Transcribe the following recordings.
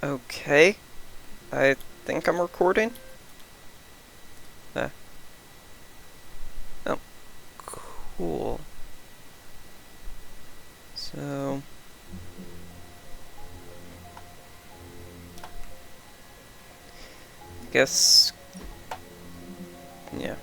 Okay. I think I'm recording. Oh, cool. So... guess... yeah.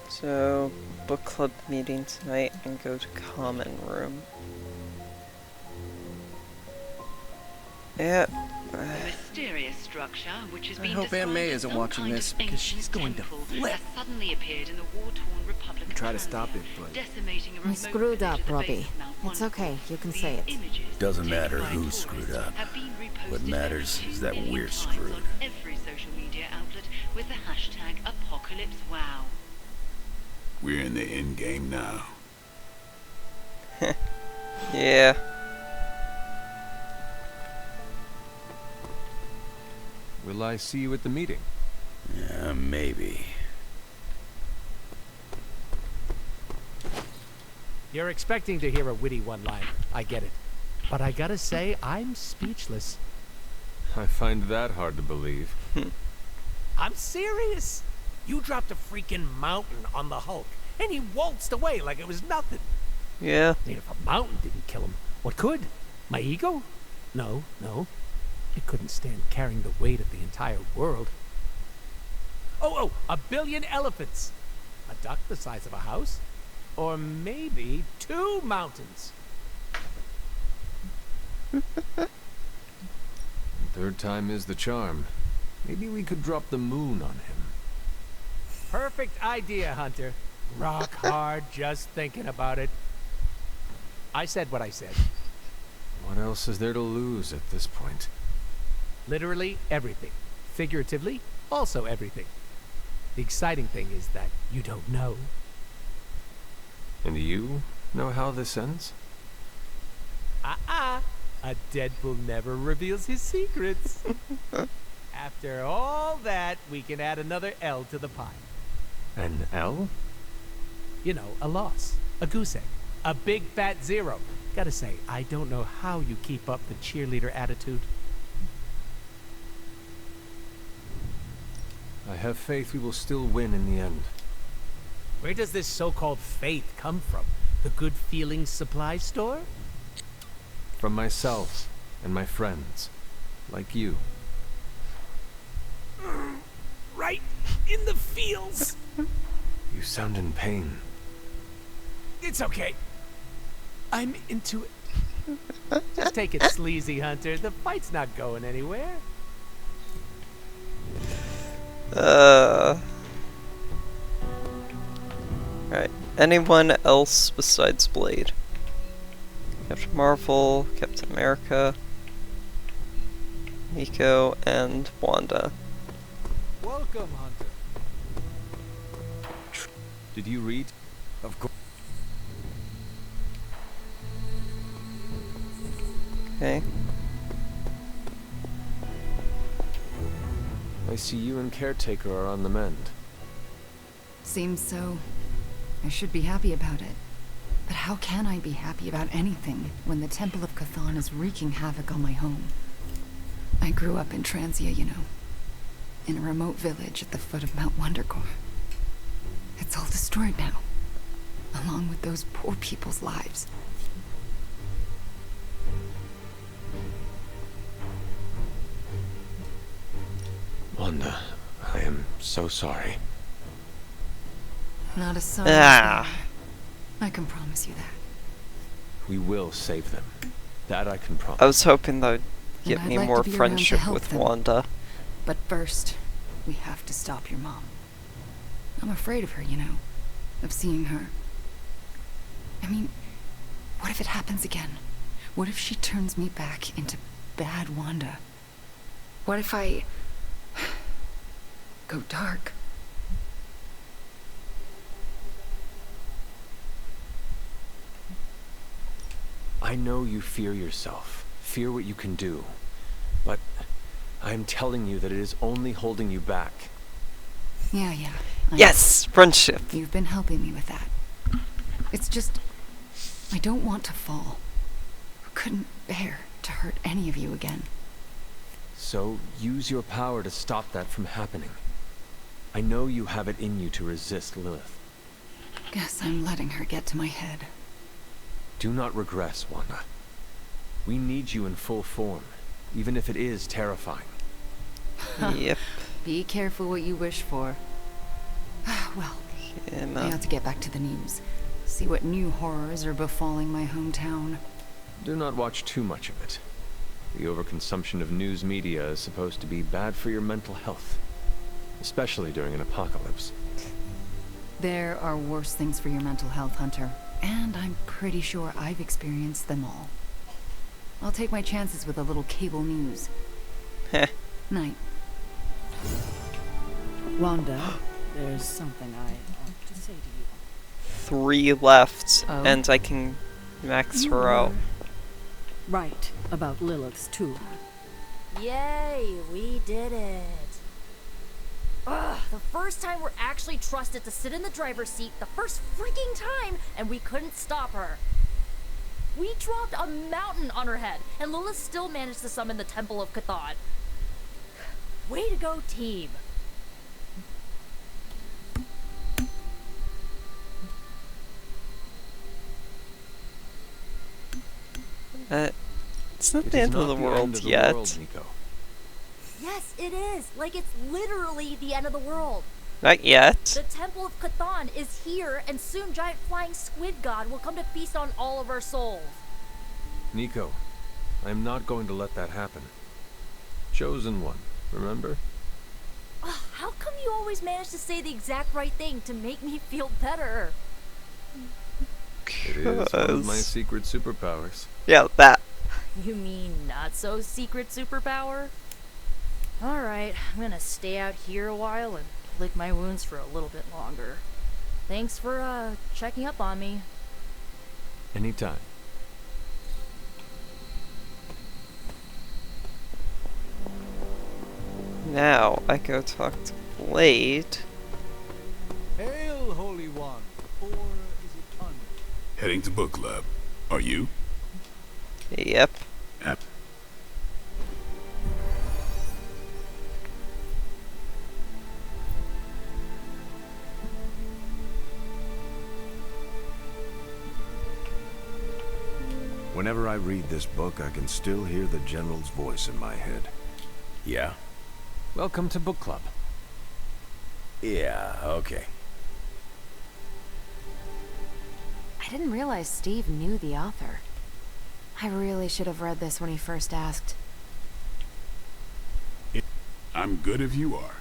So, book club meeting tonight and go to common room. Yeah. The mysterious structure, which has I been hope Aunt May described as isn't some watching kind this, of because she's ancient going to temple, flip. has suddenly appeared in the war-torn Republic of Try to Transia, stop it, but decimating a I remote screwed village up, at the base Robbie. of Mount It's Wonderful. okay, you can These say it. images, Doesn't taken matter by a who tourist, screwed up. have been reposted What matters over is 2 that million we're times screwed. on every social media outlet with the hashtag #ApocalypseWow. We're in the end game now. Yeah. Will I see you at the meeting? Yeah, maybe. You're expecting to hear a witty one-liner. I get it. But I gotta say, I'm speechless. I find that hard to believe. I'm serious. You dropped a freaking mountain on the Hulk, and he waltzed away like it was nothing. Yeah. I mean, if a mountain didn't kill him, what could? My ego? No. It couldn't stand carrying the weight of the entire world. Oh, 1 billion elephants. A duck the size of a house? Or maybe 2 mountains. Third time is the charm. Maybe we could drop the moon on him. Perfect idea, Hunter. Rock hard just thinking about it. I said what I said. What else is there to lose at this point? Literally everything. Figuratively, also everything. The exciting thing is that you don't know. And you know how this ends? A Deadpool never reveals his secrets. After all that, we can add another L to the pie. An L? You know, a loss. A goose egg. A big fat 0. Gotta say, I don't know how you keep up the cheerleader attitude. I have faith we will still win in the end. Where does this so-called faith come from? The Good Feelings supply store? From myself and my friends, like you. Right in the feels. You sound in pain. It's okay. I'm into it. Just take it sleazy, Hunter. The fight's not going anywhere. Right. Anyone else besides Blade? Captain Marvel, Captain America, Nico, and Wanda. Welcome, Hunter. Did you read? of course. Okay. I see you and Caretaker are on the mend. Seems so. I should be happy about it. But how can I be happy about anything when the Temple of Cthon is wreaking havoc on my home? I grew up in Transia, you know. In a remote village at the foot of Mount Wonderkor. It's all destroyed now. Along with those poor people's lives. Wanda, I am so sorry. Not a son. I can promise you that. We will save them. That I can promise. I was hoping that would get I'd me like more to be around to friendship help with them. Wanda. But first, we have to stop your mom. I'm afraid of her, you know. Of seeing her. I mean, what if it happens again? What if she turns me back into bad Wanda? What if I go dark? I know you fear yourself, fear what you can do, but I am telling you that it is only holding you back. Yeah. I know. Yes! Friendship! You've been helping me with that. It's just, I don't want to fall. couldn't bear to hurt any of you again. So, use your power to stop that from happening. I know you have it in you to resist Lilith. Guess I'm letting her get to my head. Do not regress, Wanda. We need you in full form, even if it is terrifying. Yep. Be careful what you wish for. Well, Yeah, I man. ought to get back to the news. See what new horrors are befalling my hometown. Do not watch too much of it. The overconsumption of news media is supposed to be bad for your mental health, especially during an apocalypse. There are worse things for your mental health, Hunter. And I'm pretty sure I've experienced them all. I'll take my chances with a little cable news. Heh. Night. Wanda, there's something I want to say to you. 3 left, Oh. and I can max You her out. were right about Lilith's tomb. Yay, we did it. Ugh, the first time we're actually trusted to sit in the driver's seat, the first freaking time, and we couldn't stop her. We dropped a mountain on her head, and Lilith still managed to summon the Temple of Cthon. Way to go, team. It's not It the is end of not the the world end of the yet. world, Nico. Yes, it is. Like, it's literally the end of the world. Not yet. The Temple of Cthon is here, and soon giant flying squid god will come to feast on all of our souls. Nico, I am not going to let that happen. Chosen one, remember? Ugh, how come you always manage to say the exact right thing to make me feel better? It is one of my 'Cause- secret superpowers. Yeah, that. You mean not so secret superpower? Alright, I'm gonna stay out here a while and lick my wounds for a little bit longer. Thanks for, checking up on me. Anytime. Now I go talk to Blade. Hail, Holy One! Or is it Tanya? Heading to book club. Are you? Yep. Yep. Whenever I read this book, I can still hear the General's voice in my head. Yeah? Welcome to book club. Yeah, okay. I didn't realize Steve knew the author. I really should have read this when he first asked. I'm good if you are.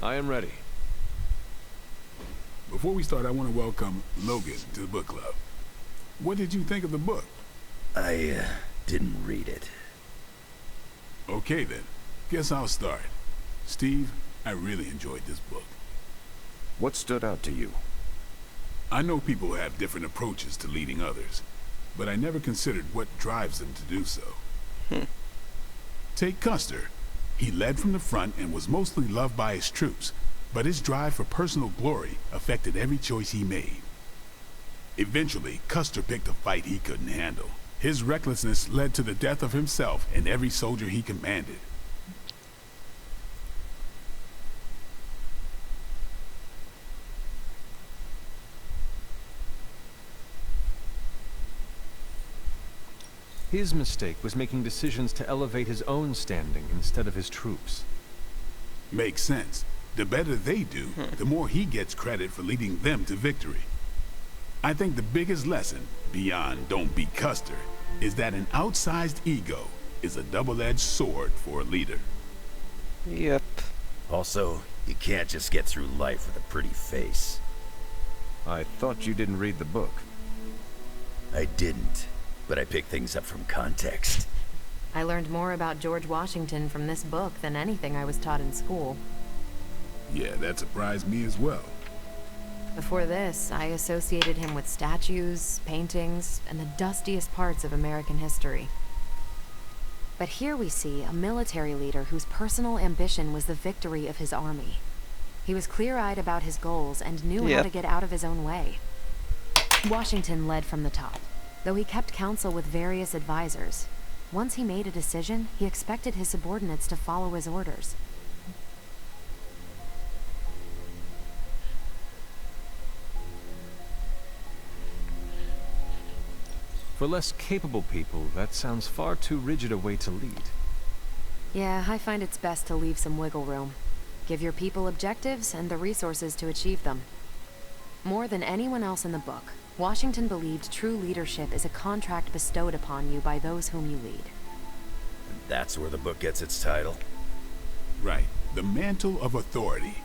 I am ready. Before we start, I want to welcome Logan to the book club. What did you think of the book? I didn't read it. Okay then. Guess I'll start. Steve, I really enjoyed this book. What stood out to you? I know people have different approaches to leading others, but I never considered what drives them to do so. Take Custer. He led from the front and was mostly loved by his troops, but his drive for personal glory affected every choice he made. Eventually, Custer picked a fight he couldn't handle. His recklessness led to the death of himself and every soldier he commanded. His mistake was making decisions to elevate his own standing instead of his troops. Makes sense. The better they do, the more he gets credit for leading them to victory. I think the biggest lesson, beyond don't be Custer, is that an outsized ego is a double-edged sword for a leader. Yep. Also, you can't just get through life with a pretty face. I thought you didn't read the book. I didn't, but I picked things up from context. I learned more about George Washington from this book than anything I was taught in school. Yeah, that surprised me as well. Before this, I associated him with statues, paintings, and the dustiest parts of American history. But here we see a military leader whose personal ambition was the victory of his army. He was clear-eyed about his goals and knew how to get out of his own way. Washington led from the top. Though he kept counsel with various advisors, once he made a decision, he expected his subordinates to follow his orders. For less capable people, that sounds far too rigid a way to lead. Yeah, I find it's best to leave some wiggle room. Give your people objectives and the resources to achieve them. More than anyone else in the book, Washington believed true leadership is a contract bestowed upon you by those whom you lead. And that's where the book gets its title. Right. The mantle of authority.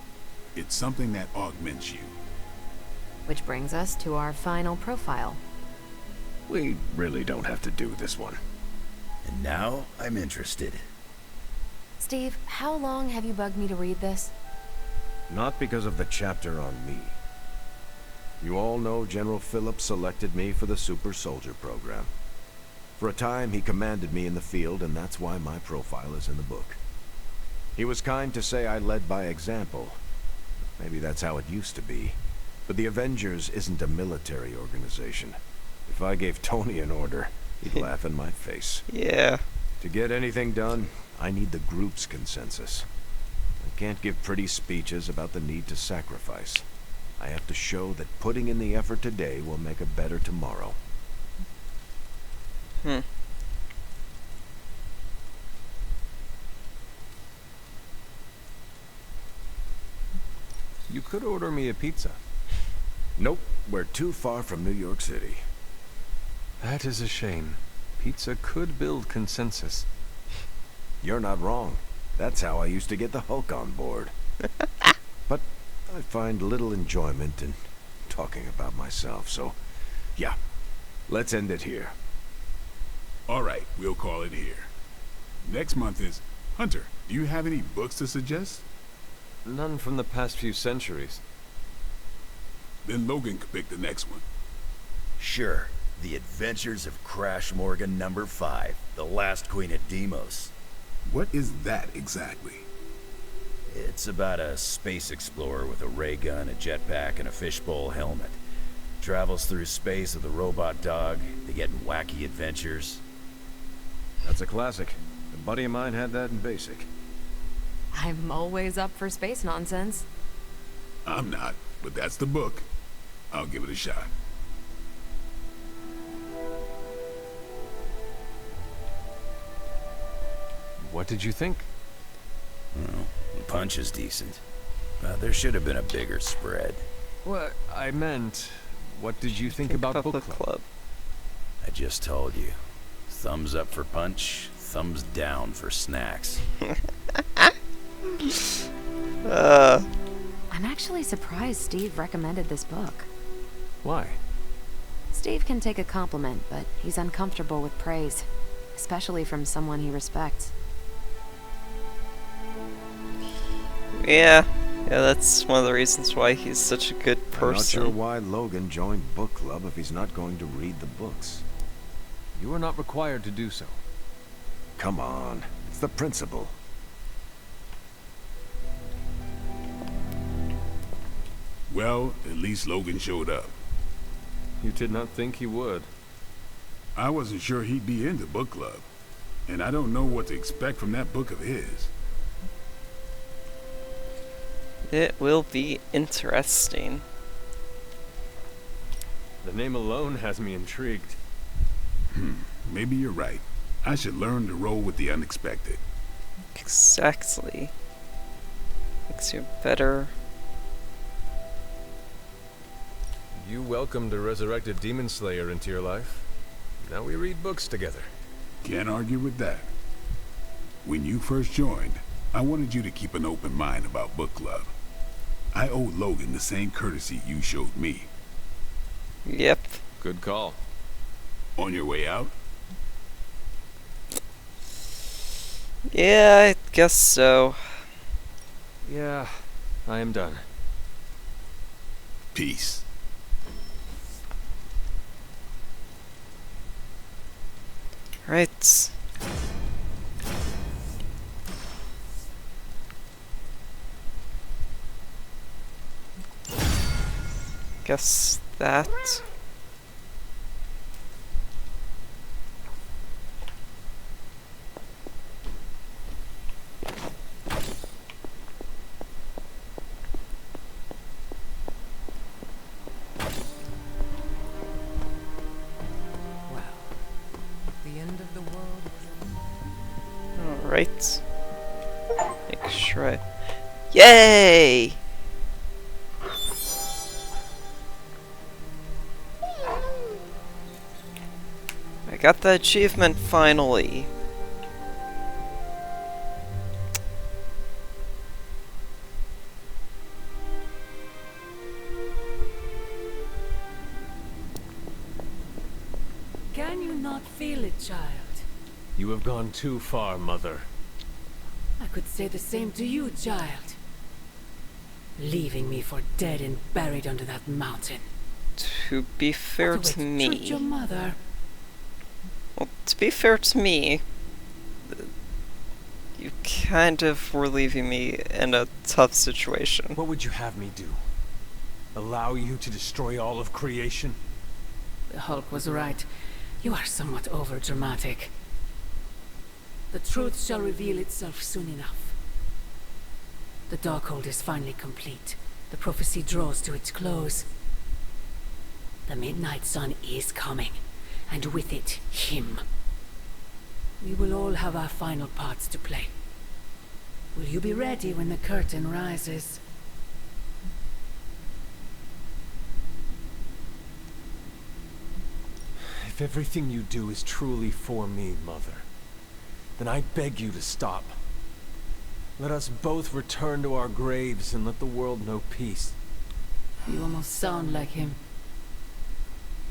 It's something that augments you. Which brings us to our final profile. We really don't have to do this one. And now I'm interested. Steve, how long have you bugged me to read this? Not because of the chapter on me. You all know General Phillips selected me for the Super Soldier program. For a time, he commanded me in the field, and that's why my profile is in the book. He was kind to say I led by example. Maybe that's how it used to be. But the Avengers isn't a military organization. If I gave Tony an order, he'd laugh in my face. Yeah. To get anything done, I need the group's consensus. I can't give pretty speeches about the need to sacrifice. I have to show that putting in the effort today will make a better tomorrow. You could order me a pizza. Nope, we're too far from New York City. That is a shame. Pizza could build consensus. You're not wrong. That's how I used to get the Hulk on board. But I find little enjoyment in talking about myself, so yeah, let's end it here. All right, we'll call it here. Next month is... Hunter, do you have any books to suggest? None from the past few centuries. Then Logan could pick the next one. Sure. The Adventures of Crash Morgan #5, The Last Queen of Deimos. What is that exactly? It's about a space explorer with a ray gun, a jetpack, and a fishbowl helmet. Travels through space with a robot dog. They get in wacky adventures. That's a classic. A buddy of mine had that in basic. I'm always up for space nonsense. I'm not, but that's the book. I'll give it a shot. What did you think? Well, the punch is decent. There should have been a bigger spread. What I meant, what did you think about book club? I just told you. Thumbs up for Punch, thumbs down for snacks. I'm actually surprised Steve recommended this book. Why? Steve can take a compliment, but he's uncomfortable with praise, especially from someone he respects. Yeah, that's one of the reasons why he's such a good person. I'm not sure why Logan joined book club if he's not going to read the books. You are not required to do so. Come on, it's the principle. Well, at least Logan showed up. You did not think he would. I wasn't sure he'd be into book club, and I don't know what to expect from that book of his. It will be interesting. The name alone has me intrigued. Maybe you're right. I should learn to roll with the unexpected. Exactly. Makes you better. You welcomed a resurrected demon slayer into your life. Now we read books together. Can't argue with that. When you first joined, I wanted you to keep an open mind about book club. I owe Logan the same courtesy you showed me. Yep. Good call. On your way out? Yeah, I guess so. Yeah, I am done. Peace. Right. Guess that. right? Make sure. Yay! I got the achievement finally. Can you not feel it, child? You have gone too far, Mother. I could say the same to you, child. Leaving me for dead and buried under that mountain. To be fair to me... your mother. Well, to be fair to me... You kind of were leaving me in a tough situation. What would you have me do? Allow you to destroy all of creation? The Hulk was right. You are somewhat overdramatic. The truth shall reveal itself soon enough. The Darkhold is finally complete. The prophecy draws to its close. The Midnight Sun is coming, and with it, him. We will all have our final parts to play. Will you be ready when the curtain rises? If everything you do is truly for me, Mother, then I beg you to stop. Let us both return to our graves and let the world know peace. You almost sound like him.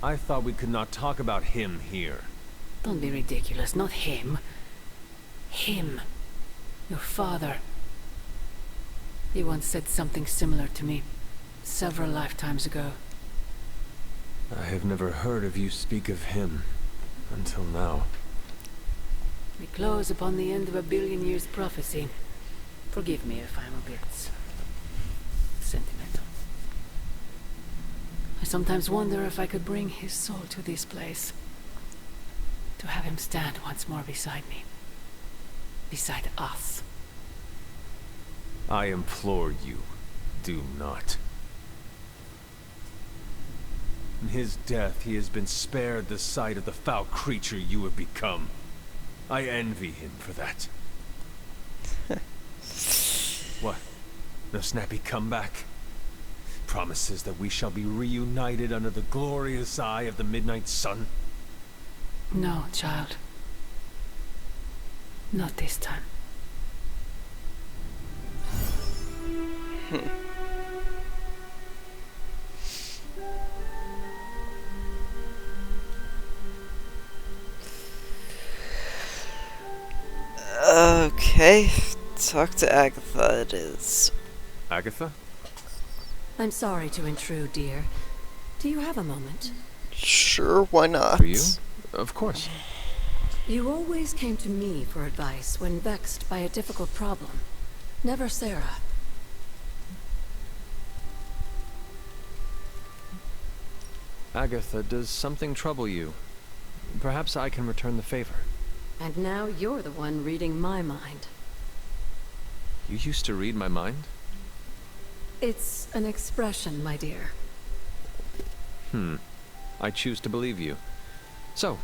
I thought we could not talk about him here. Don't be ridiculous, not him. Him. Your father. He once said something similar to me, several lifetimes ago. I have never heard of you speak of him until now. We close upon the end of a billion years prophecy. Forgive me if I'm a bit sentimental. I sometimes wonder if I could bring his soul to this place. To have him stand once more beside me. Beside us. I implore you, do not. In his death, he has been spared the sight of the foul creature you have become. I envy him for that. What? No snappy comeback? Promises that we shall be reunited under the glorious eye of the Midnight Sun? No, child. Not this time. Okay, talk to Agatha it is. Agatha? I'm sorry to intrude, dear. Do you have a moment? Sure, why not? For you? Of course. You always came to me for advice when vexed by a difficult problem. Never Sarah. Agatha, does something trouble you? Perhaps I can return the favor. And now you're the one reading my mind. You used to read my mind? It's an expression, my dear. I choose to believe you. So,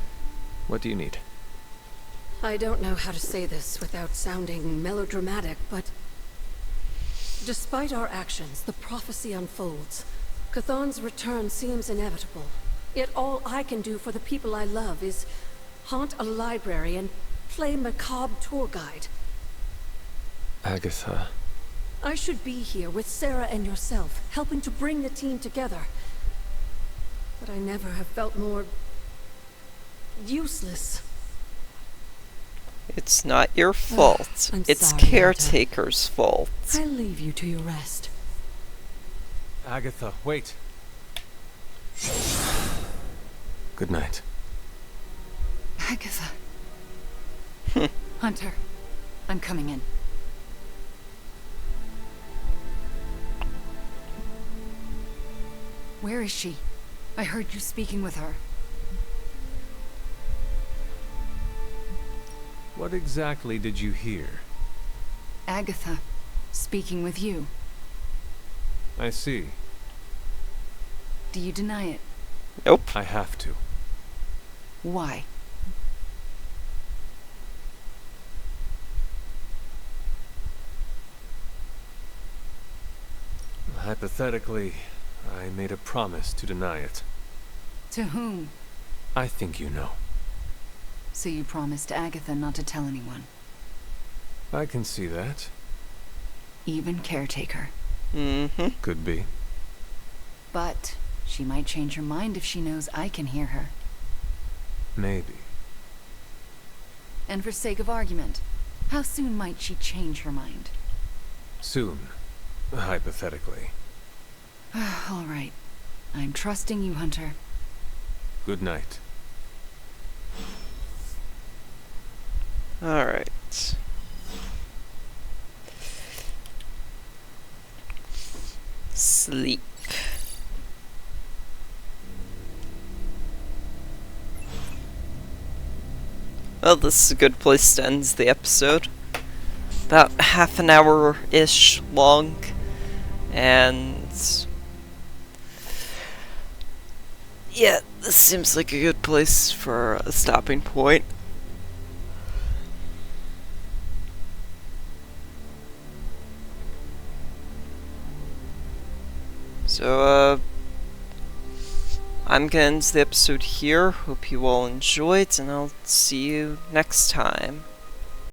what do you need? I don't know how to say this without sounding melodramatic, but... despite our actions, the prophecy unfolds. Chthon's return seems inevitable. Yet all I can do for the people I love is haunt a library and play macabre tour guide. Agatha... I should be here with Sarah and yourself, helping to bring the team together. But I never have felt more... useless. It's not your fault. I'm It's sorry, Caretaker's fault. I'll leave you to your rest. Agatha, wait. Good night. Agatha. Hunter, I'm coming in. Where is she? I heard you speaking with her. What exactly did you hear? Agatha, speaking with you. I see. Do you deny it? Nope. I have to. Why? Hypothetically, I made a promise to deny it. To whom? I think you know. So you promised Agatha not to tell anyone? I can see that. Even Caretaker? Mm-hmm. Could be. But she might change her mind if she knows I can hear her. Maybe. And for sake of argument, how soon might she change her mind? Soon. Hypothetically. All right. I'm trusting you, Hunter. Good night. Alright. Sleep. Well, this is a good place to end the episode. About half an hour-ish long. And yeah, this seems like a good place for a stopping point. So, I'm gonna end the episode here. Hope you all enjoyed, and I'll see you next time.